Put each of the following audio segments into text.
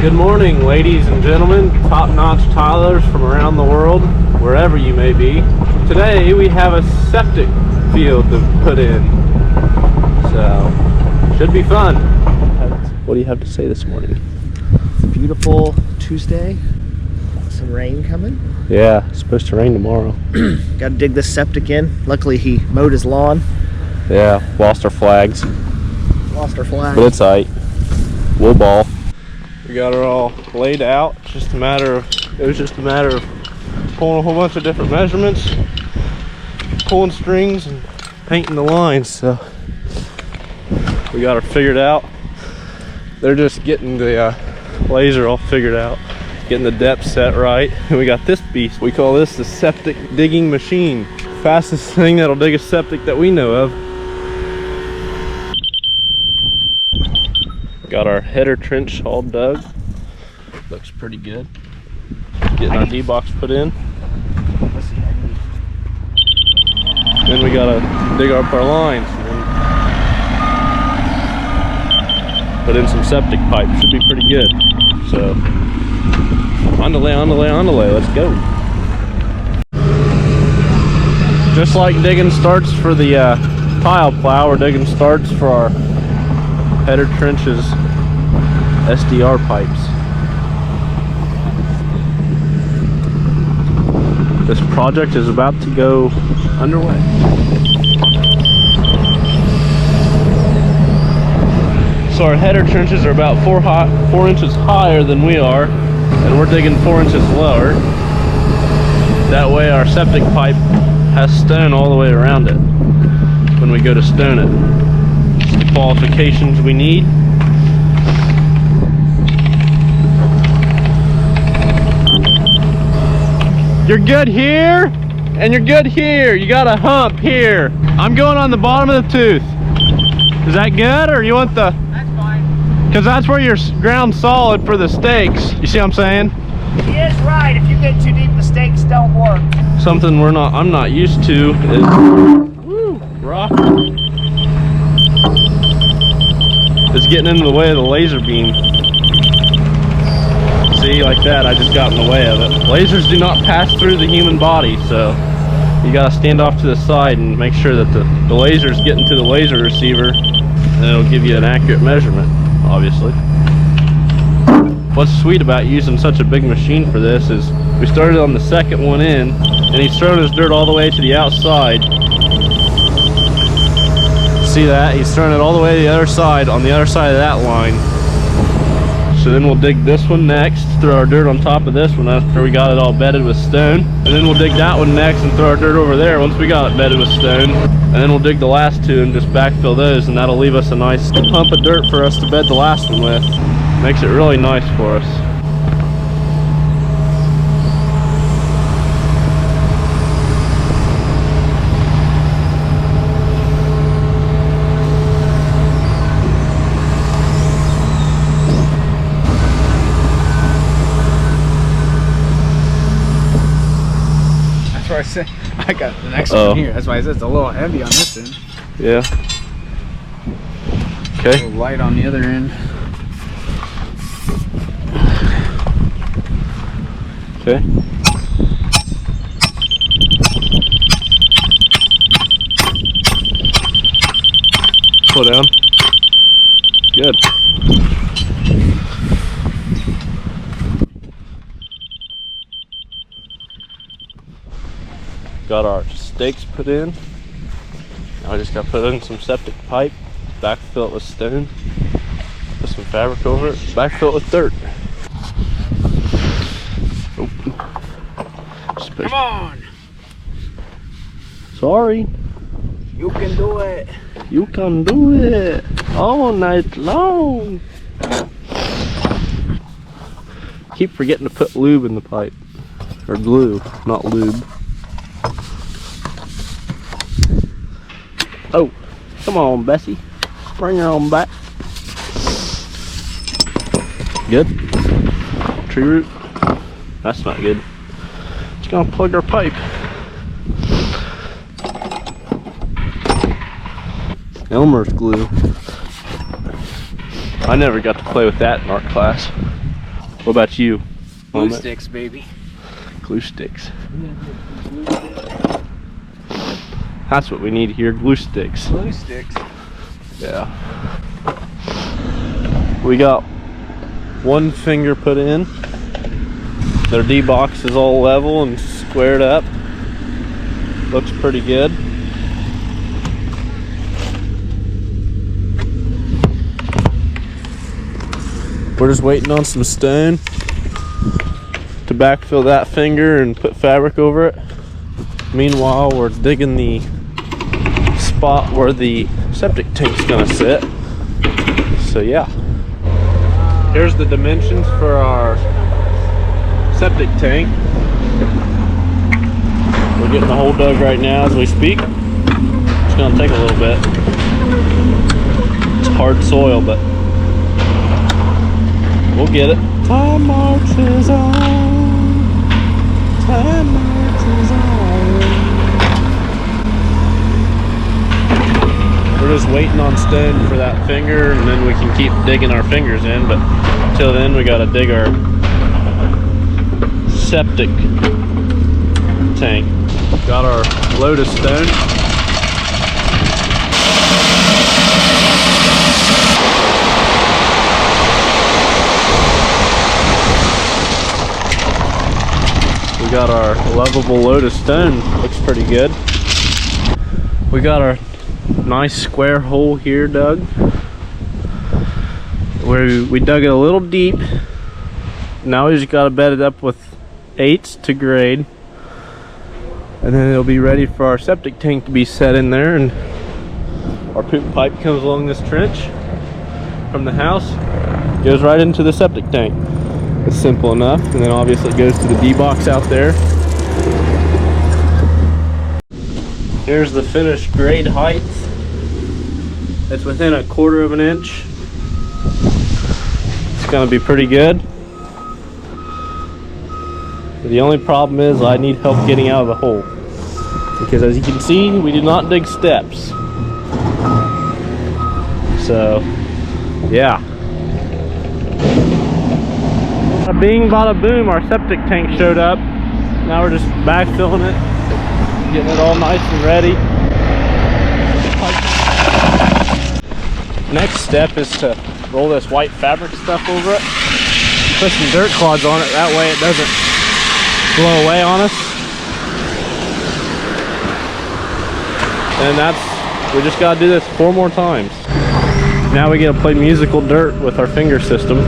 Good morning, ladies and gentlemen, top-notch tilers from around the world, wherever you may be. Today we have a septic field to put in, so should be fun. What do you have to say this morning? It's a beautiful Tuesday. Some rain coming. Yeah, it's supposed to rain tomorrow. Got to dig this septic in. Luckily he mowed his lawn. Yeah, lost our flags. Lost our flag. But it's aight. We'll ball. We got her all laid out. It was just a matter of pulling a whole bunch of different measurements, pulling strings and painting the lines. So we got her figured out. They're just getting the laser all figured out, getting the depth set right. And we got this beast. We call this the septic digging machine. Fastest thing that'll dig a septic that we know of. Got our header trench all dug. Looks pretty good. Getting our D-box put in. Then we gotta dig up our lines and then put in some septic pipe. Should be pretty good. So on the way, let's go. Just like digging starts for the tile plow, we're digging starts for our header trenches SDR pipes. This project is about to go underway. So our header trenches are about 4 inches higher than we are, and we're digging 4 inches lower. That way our septic pipe has stone all the way around it when we go to stone it. It's the qualifications we need. You're good here, and you're good here. You got a hump here. I'm going on the bottom of the tooth. Is that good, or you want the... That's fine. Because that's where your ground's solid for the stakes. You see what I'm saying? He is right. If you get too deep, the stakes don't work. Something I'm not used to is... Woo, rock. It's getting in the way of the laser beam. See, like that, I just got in the way of it. Lasers do not pass through the human body, so you gotta stand off to the side and make sure that the laser's getting to the laser receiver, and it'll give you an accurate measurement, obviously. What's sweet about using such a big machine for this is we started on the second one in, and he's thrown his dirt all the way to the outside. See that? He's thrown it all the way to the other side, on the other side of that line. So then we'll dig this one next, throw our dirt on top of this one after we got it all bedded with stone. And then we'll dig that one next and throw our dirt over there once we got it bedded with stone. And then we'll dig the last two and just backfill those, and that'll leave us a nice hump of dirt for us to bed the last one with. Makes it really nice for us. I said I got the next one here. That's why I said it's a little heavy on this end. Yeah. A Okay. little light on the other end. Okay. Pull down. Good. Got our stakes put in. Now I just got to put in some septic pipe, backfill it with stone, put some fabric over it, backfill it with dirt. Oh. Come on! Sorry. You can do it! You can do it all night long. Keep forgetting to put lube in the pipe. Or glue, not lube. Oh, come on, Bessie. Bring her on back. Good. Tree root. That's not good. Just gonna plug our pipe. Elmer's glue. I never got to play with that in art class. What about you? Glue sticks, baby. Glue sticks. That's what we need here, glue sticks. Glue sticks. Yeah. We got one finger put in. Their D-box is all level and squared up. Looks pretty good. We're just waiting on some stone to backfill that finger and put fabric over it. Meanwhile, we're digging the spot where the septic tank's gonna sit. So yeah. Here's the dimensions for our septic tank. We're getting the hole dug right now as we speak. It's gonna take a little bit. It's hard soil, but we'll get it. Time marches on. Time marches on. We're just waiting on stone for that finger, and then we can keep digging our fingers in. But until then, we gotta dig our septic tank. Got our load of stone. We got our lovable load of stone. Looks pretty good. We got our nice square hole here dug. We dug it a little deep. Now we just got to bed it up with 8s to grade. And then it'll be ready for our septic tank to be set in there, and our poop pipe comes along this trench from the house, goes right into the septic tank. It's simple enough, and then obviously it goes to the D-box out there. Here's the finished grade height. It's within 1/4 of an inch. It's gonna be pretty good. The only problem is I need help getting out of the hole, because as you can see, we do not dig steps. So, yeah. Bing bada boom, our septic tank showed up. Now we're just backfilling it, getting it all nice and ready. Next step is to roll this white fabric stuff over it. Put some dirt clods on it, that way it doesn't blow away on us. And we just gotta do this 4 more times. Now we get to play musical dirt with our finger system.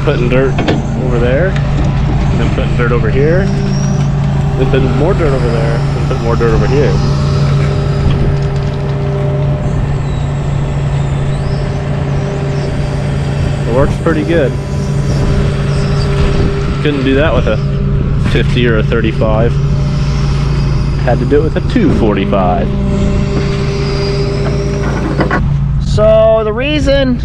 Putting dirt over there, and then putting dirt over here, then putting more dirt over there, and putting more dirt over here. It works pretty good. Couldn't do that with a 50 or a 35. Had to do it with a 245. So the reason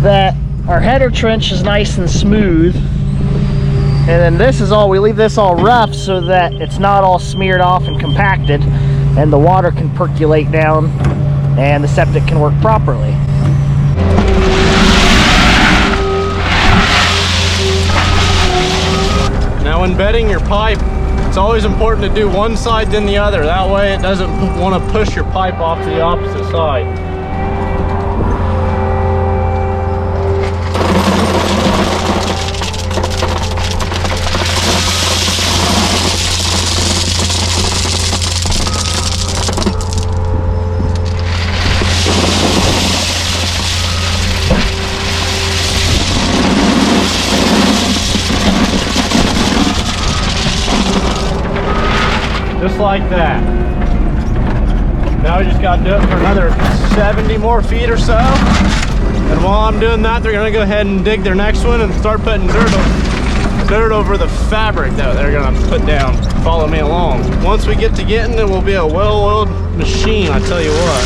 that our header trench is nice and smooth, and then this is all, we leave this all rough so that it's not all smeared off and compacted, and the water can percolate down and the septic can work properly. Now when bedding your pipe, it's always important to do one side then the other. That way it doesn't want to push your pipe off to the opposite side. Just like that. Now we just got to do it for another 70 more feet or so. And while I'm doing that, they're gonna go ahead and dig their next one and start putting dirt over the fabric that they're gonna put down. Follow me along. Once we get to getting it, will be a well-oiled machine, I tell you what.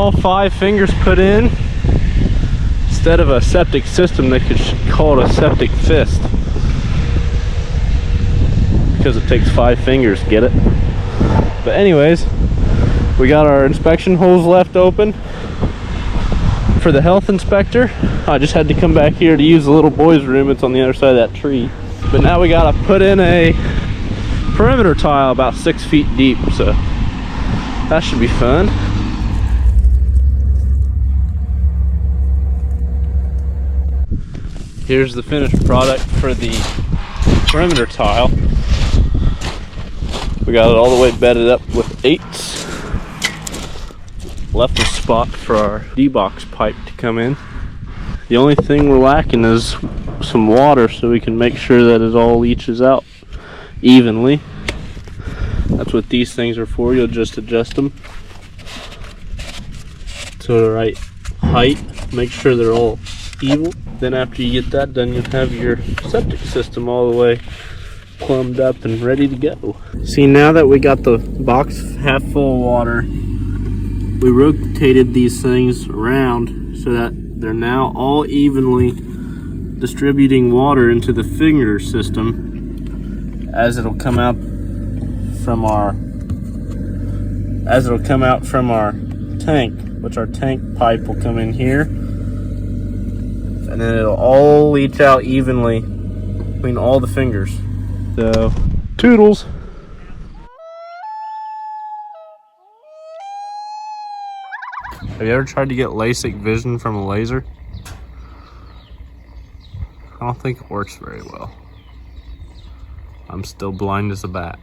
all 5 fingers put in. Instead of a septic system, they could call it a septic fist, because it takes 5 fingers, get it? But anyways, we got our inspection holes left open for the health inspector. I just had to come back here to use the little boy's room. It's on the other side of that tree. But now we gotta put in a perimeter tile about 6 feet deep, so that should be fun. Here's the finished product for the perimeter tile. We got it all the way bedded up with 8s. Left a spot for our D-box pipe to come in. The only thing we're lacking is some water so we can make sure that it all leaches out evenly. That's what these things are for. You'll just adjust them to the right height. Make sure they're all even. Then after you get that done, you'll have your septic system all the way plumbed up and ready to go. See, now that we got the box half full of water, we rotated these things around so that they're now all evenly distributing water into the finger system as it'll come out from our tank, which our tank pipe will come in here, and then it'll all leach out evenly between all the fingers. So, toodles. Have you ever tried to get LASIK vision from a laser? I don't think it works very well. I'm still blind as a bat.